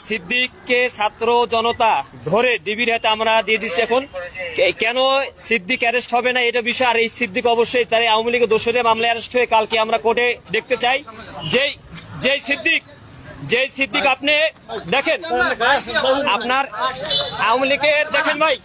সিদ্দিককে ছাত্র জনতা ধরে ডিবির হাতে আমরা দিয়ে দিচ্ছি। এখন কেন সিদ্দিক অ্যারেস্ট হবে না এটা বিষয়, আর এই সিদ্দিক অবশ্যই তার আওয়ামী লীগের দোষরে মামলা অ্যারেস্ট হয়ে কালকে আমরা কোর্টে দেখতে চাই। যেই সিদ্দিক আপনি দেখেন, আপনার আওয়ামী লীগের দেখেন ভাই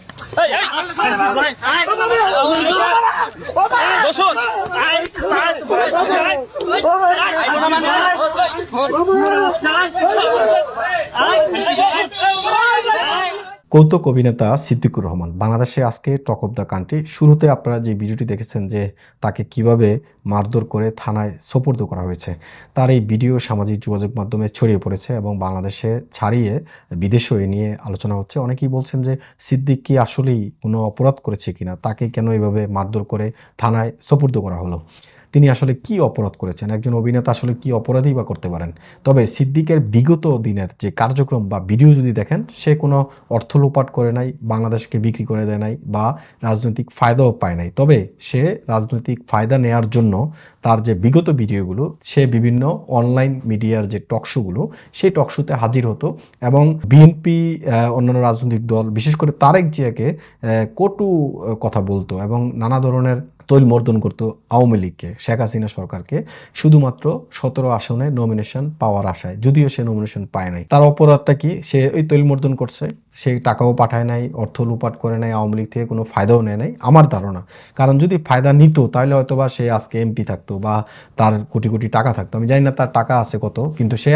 কৌতুক অভিনেতা সিদ্দিকুর রহমান বাংলাদেশে আজকে টক অব দ্য কান্ট্রি। শুরুতে আপনারা যে ভিডিওটি দেখেছেন যে তাকে কিভাবে মারধর করে থানায় সোপর্দ করা হয়েছে, তার এই ভিডিও সামাজিক যোগাযোগ মাধ্যমে ছড়িয়ে পড়েছে এবং বাংলাদেশে ছাড়িয়ে বিদেশেও এ নিয়ে আলোচনা হচ্ছে। অনেকেই বলছেন যে সিদ্দিক কি আসলেই কোনো অপরাধ করেছে কিনা, তাকে কেন এভাবে মারধর করে থানায় সোপর্দ করা হলো, তিনি আসলে কি অপরাধ করেছেন, একজন অভিনেতা আসলে কি অপরাধই বা করতে পারেন। তবে সিদ্দিকের বিগত দিনের যে কার্যক্রম বা ভিডিও যদি দেখেন, সে কোনো অর্থ লোপাট করে নাই, বাংলাদেশকে বিক্রি করে দেয় নাই বা রাজনৈতিক ফায়দাও পায় নাই। তবে সে রাজনৈতিক ফায়দা নেয়ার জন্য তার যে বিগত ভিডিওগুলো, সে বিভিন্ন অনলাইন মিডিয়ার যে টকশোগুলো, সেই টকশোতে হাজির হতো এবং বিএনপি, অন্যান্য রাজনৈতিক দল, বিশেষ করে তারেক জিয়াকে কটু কথা বলতো এবং নানা ধরনের তৈলমর্দন করতো আওয়ামী লীগকে, শেখ হাসিনা সরকারকে, শুধুমাত্র 17 আসনে নমিনেশন পাওয়ার আশায়, যদিও সে নমিনেশন পায় নাই। তার অপরাধটা কি? সে ওই তৈলমর্দন করছে, সে টাকাও পাঠায় নাই, অর্থ লুপাট করে নাই, আওয়ামী লীগ থেকে কোনো ফায়দাও নেয় নাই আমার ধারণা। কারণ যদি ফায়দা নিত তাহলে হয়তো বা সে আজকে এমপি থাকতো বা তার কোটি কোটি টাকা থাকতো। আমি জানি না তার টাকা আছে কত, কিন্তু সে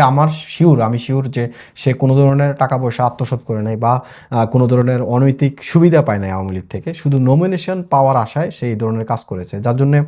আমি শিওর যে সে কোনো ধরনের টাকা পয়সা আত্মসাৎ করে নাই বা কোনো ধরনের অনৈতিক সুবিধা পায় নাই আওয়ামী লীগ থেকে। শুধু নমিনেশন পাওয়ার আশায় সে এই ধরনের কাজ করেছে, যার জন্যে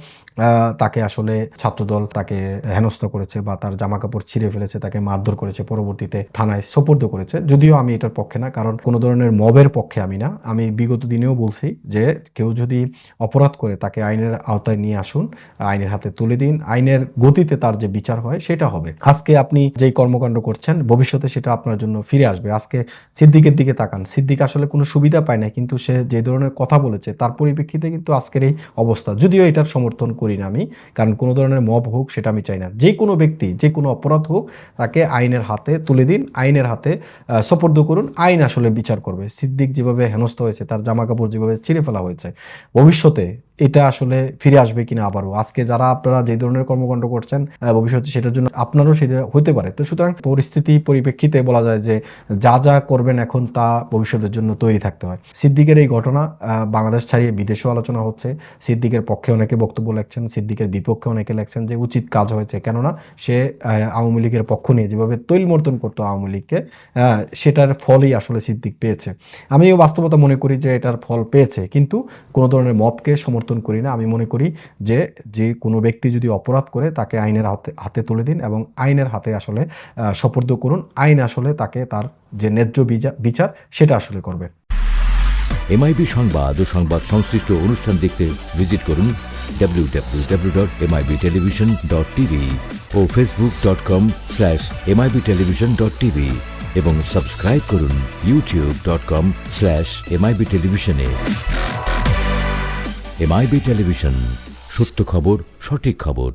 তাকে আসলে ছাত্রদল তাকে হেনস্থা করেছে বা তার জামা কাপড় ছিঁড়ে ফেলেছে, তাকে মারধর করেছে, পরবর্তীতে থানায় সোপর্দ করেছে। যদিও আমি এটার পক্ষে না, কারণ কোনো ধরনের মবের পক্ষে আমি না। আমি বিগত দিনেও বলছি যে কেউ যদি অপরাধ করে তাকে আইনের আওতায় নিয়ে আসুন, আইনের হাতে তুলে দিন, আইনের গতিতে তার যে বিচার হয় সেটা হবে। আজকে আপনি যেই কর্মকাণ্ড করছেন ভবিষ্যতে সেটা আপনার জন্য ফিরে আসবে। আজকে সিদ্দিকের দিকে তাকান, সিদ্দিক আসলে কোনো সুবিধা পায় না, কিন্তু সে যে ধরনের কথা বলেছে তার পরিপ্রেক্ষিতে কিন্তু আজকের এই অবস্থা। যদিও এটার সমর্থন করি না আমি, কারণ কোনো ধরনের মব হোক সেটা আমি চাই না। যে কোনো ব্যক্তি যে কোনো অপরাধ হোক তাকে আইনের হাতে তুলে দিন, আইনের হাতে সোপর্দ করুন, আইন আসলে বিচার করবে। সিদ্দিক যেভাবে হেনস্থ হয়েছে, তার জামা কাপড় যেভাবে ছিঁড়ে ফেলা হয়েছে, ভবিষ্যতে এটা আসলে ফিরে আসবে কিনা আবারও, আজকে যারা আপনারা যে ধরনের কর্মকাণ্ড করছেন ভবিষ্যতে সেটার জন্য আপনারও সেটা হতে পারে। তো সুতরাং পরিপ্রেক্ষিতে বলা যায় যে যা যা করবেন এখন তা ভবিষ্যতের জন্য তৈরি থাকতে হয়। সিদ্দিকের এই ঘটনা বাংলাদেশ ছাড়িয়ে বিদেশেও আলোচনা হচ্ছে। সিদ্দিকের পক্ষে অনেকে বক্তব্য লেখছেন, সিদ্দিকের বিপক্ষে অনেকে লেখছেন যে উচিত কাজ হয়েছে, কেননা সে আওয়ামী লীগের পক্ষ নিয়ে যেভাবে তৈলমর্দন করতো আওয়ামী লীগকে, সেটার ফলই আসলে সিদ্দিক পেয়েছে। আমিও বাস্তবতা মনে করি যে এটার ফল পেয়েছে, কিন্তু কোনো ধরনের মবকে সমর্থন করি না। আমি মনে করি যে কোনো ব্যক্তি যদি অপরাধ করে তাকে আইনের হাতে তুলে দিন এবং আইনের হাতে আসলে সোপর্দ করুন। আইন আসলে তাকে তার যে ন্যায্য বিচার সেটা আসলে করবে। এমআইবি সংবাদ ও সংবাদ সংশ্লিষ্ট অনুষ্ঠান দেখতে ভিজিট করুন www.mibtelevision.tv ও facebook.com/mibtelevision.tv এবং সাবস্ক্রাইব করুন youtube.com/mibtelevision এ। এমআইবি টেলিভিশন, সত্য খবর, সঠিক খবর।